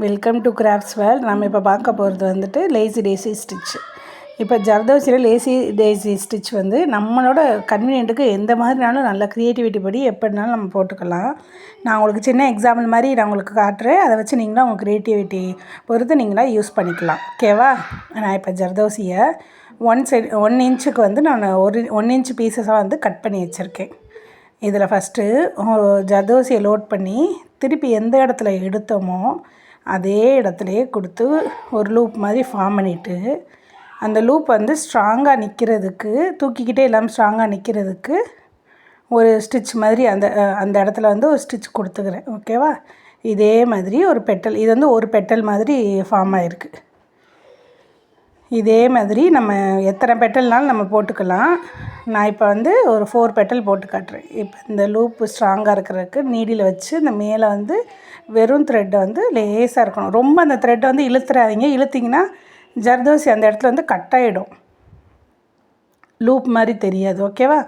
Welcome to crafts world. நம்ம இப்போ பார்க்க போகிறது வந்துட்டு லேசி டேசி ஸ்டிச். இப்போ ஜர்தோசியில் லேசி டேசி ஸ்டிச் வந்து நம்மளோட கன்வீனியன்ட்டுக்கு எந்த மாதிரினாலும் நல்ல க்ரியேட்டிவிட்டி படி எப்படினாலும் நம்ம போட்டுக்கலாம். நான் உங்களுக்கு சின்ன எக்ஸாம்பிள் மாதிரி நான் உங்களுக்கு காட்டுறேன். அதை வச்சு நீங்களாம் உங்கள் க்ரியேட்டிவிட்டி பொறுத்து நீங்களாம் யூஸ் பண்ணிக்கலாம். ஓகேவா? நான் இப்போ ஜர்தோசியை 1 இன்ச்சுக்கு வந்து நான் 1 இன்ச் பீசஸாக வந்து கட் பண்ணி வச்சுருக்கேன். இதில் ஃபஸ்ட்டு ஜர்தோசியை லோட் பண்ணி திருப்பி எந்த இடத்துல எடுத்தோமோ அதே இடத்துலையே கொடுத்து ஒரு லூப் மாதிரி ஃபார்ம் பண்ணிவிட்டு, அந்த லூப் வந்து ஸ்ட்ராங்காக நிற்கிறதுக்கு, தூக்கிக்கிட்டே இல்லாமல் ஸ்ட்ராங்காக நிற்கிறதுக்கு ஒரு ஸ்டிச் மாதிரி அந்த இடத்துல வந்து ஒரு ஸ்டிச் கொடுத்துக்கிறேன். ஓகேவா? இதே மாதிரி ஒரு பெட்டல், இது வந்து ஒரு பெட்டல் மாதிரி ஃபார்ம் ஆகிருக்கு. இதே மாதிரி நம்ம எத்தனை பெட்டல்னாலும் நம்ம போட்டுக்கலாம். நான் இப்போ வந்து ஒரு 4 பெட்டல் போட்டு காட்டுறேன். இப்போ இந்த லூப்பு ஸ்ட்ராங்காக இருக்கிறதுக்கு நீடியில் வச்சு இந்த மேலே வந்து வெறும் த்ரெட்டை வந்து லேசாக இருக்கணும். ரொம்ப அந்த த்ரெட்டை வந்து இழுத்துறாதீங்க. இழுத்திங்கன்னா ஜர்தோசி அந்த இடத்துல வந்து கட் ஆகிடும், லூப் மாதிரி தெரியாது. ஓகேவா?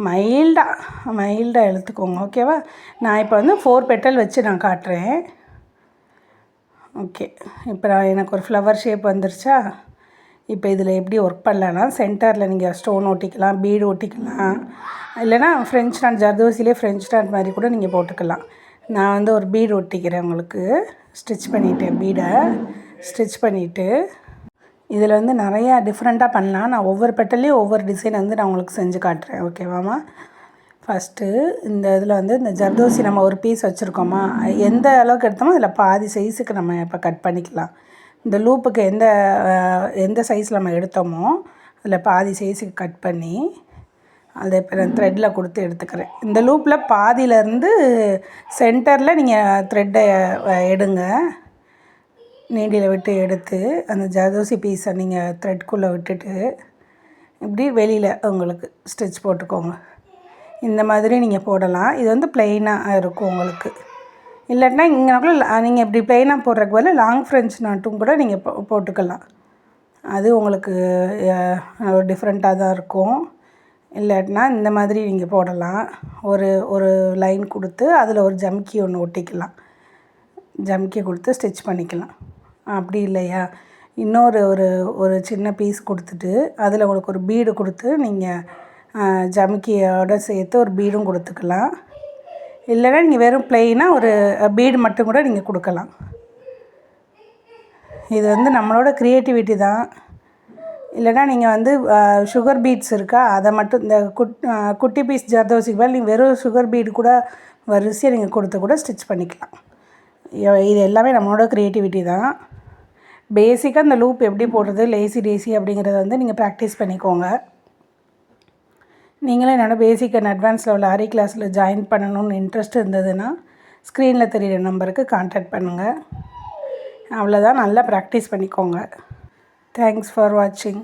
மைல்டாக இழுத்துக்கோங்க. ஓகேவா? நான் இப்போ வந்து 4 பெட்டல் வச்சு நான் காட்டுறேன். ஓகே, இப்போ எனக்கு ஒரு ஃப்ளவர் ஷேப் வந்துருச்சா? இப்போ இதில் எப்படி ஒர்க் பண்ணலான்னா, சென்டரில் நீங்கள் ஸ்டோன் ஒட்டிக்கலாம், பீடு ஒட்டிக்கலாம், இல்லைனா ஃப்ரெஞ்ச் நாட், ஜர்தோசிலே ஃப்ரெஞ்ச் நாட் மாதிரி கூட நீங்கள் போட்டுக்கலாம். நான் வந்து ஒரு பீடு ஒட்டிக்கிறேன். உங்களுக்கு ஸ்டிச் பண்ணிவிட்டேன். பீடை ஸ்டிச் பண்ணிவிட்டு இதில் வந்து நிறையா டிஃப்ரெண்ட்டாக பண்ணலாம். நான் ஒவ்வொரு பெட்டல்லையும் ஒவ்வொரு டிசைன் வந்து நான் உங்களுக்கு செஞ்சு காட்டுறேன். ஓகேவாம்மா? ஃபஸ்ட்டு இந்த இதில் வந்து இந்த ஜர்தோசி நம்ம ஒரு பீஸ் வச்சுருக்கோமா, எந்த அளவுக்கு எடுத்தோமோ அதில் பாதி சைஸுக்கு நம்ம இப்போ கட் பண்ணிக்கலாம். இந்த லூப்புக்கு எந்த சைஸில் நம்ம எடுத்தோமோ அதில் பாதி சைஸுக்கு கட் பண்ணி அதை இப்போ நான் த்ரெட்டில் கொடுத்து எடுத்துக்கிறேன். இந்த லூப்பில் பாதியிலேருந்து சென்டரில் நீங்கள் த்ரெட்டை எடுங்க. நீடியில் விட்டு எடுத்து அந்த ஜர்தோசி பீஸை நீங்கள் த்ரெட்குள்ளே விட்டுட்டு இப்படி வெளியில் உங்களுக்கு ஸ்டிச் போட்டுக்கோங்க. இந்த மாதிரி நீங்கள் போடலாம். இது வந்து ப்ளெயினாக இருக்கும் உங்களுக்கு. இல்லாட்டினா இங்கே கூட நீங்கள் இப்படி ப்ளெயினாக போடுறதுக்கு பதில் லாங் ஃப்ரெஞ்ச் நாட்டும் கூட நீங்கள் போட்டுக்கலாம். அது உங்களுக்கு டிஃப்ரெண்ட்டாக தான் இருக்கும். இல்லாட்டினா இந்த மாதிரி நீங்கள் போடலாம். ஒரு லைன் கொடுத்து அதில் ஒரு ஜம்கி ஒன்று ஒட்டிக்கலாம். ஜம்கி கொடுத்து ஸ்டிச் பண்ணிக்கலாம். அப்படி இல்லையா, இன்னொரு ஒரு சின்ன பீஸ் கொடுத்துட்டு அதில் உங்களுக்கு ஒரு பீடு கொடுத்து நீங்கள் ஜம்கியோடு சேர்த்து ஒரு பீடும் கொடுத்துக்கலாம். இல்லைனா நீங்கள் வெறும் ப்ளெயினாக ஒரு பீடு மட்டும் கூட நீங்கள் கொடுக்கலாம். இது வந்து நம்மளோட க்ரியேட்டிவிட்டி தான். இல்லைனா நீங்கள் வந்து சுகர் பீட்ஸ் இருக்கா, அதை மட்டும் இந்த குட்டி பீஸ் ஜர்தோசிக்கு மேலே நீங்கள் வெறும் சுகர் பீடு கூட வரிசையாக நீங்கள் கொடுத்து கூட ஸ்டிச் பண்ணிக்கலாம். இது எல்லாமே நம்மளோட க்ரியேட்டிவிட்டி தான். பேசிக்காக இந்த லூப் எப்படி போடுறது, லேசி டேசி அப்படிங்கிறத வந்து நீங்கள் ப்ராக்டிஸ் பண்ணிக்கோங்க. நீங்களும் என்னோட பேசிக் அண்ட் அட்வான்ஸ் லெவல் ஆரி கிளாஸில் ஜாயின் பண்ணணும்னு இன்ட்ரெஸ்ட் இருந்ததுன்னா ஸ்க்ரீனில் தெரிகிற நம்பருக்கு கான்டாக்ட் பண்ணுங்கள். அவ்வளோதான், நல்லா ப்ராக்டிஸ் பண்ணிக்கோங்க. தேங்க்ஸ் ஃபார் வாட்சிங்.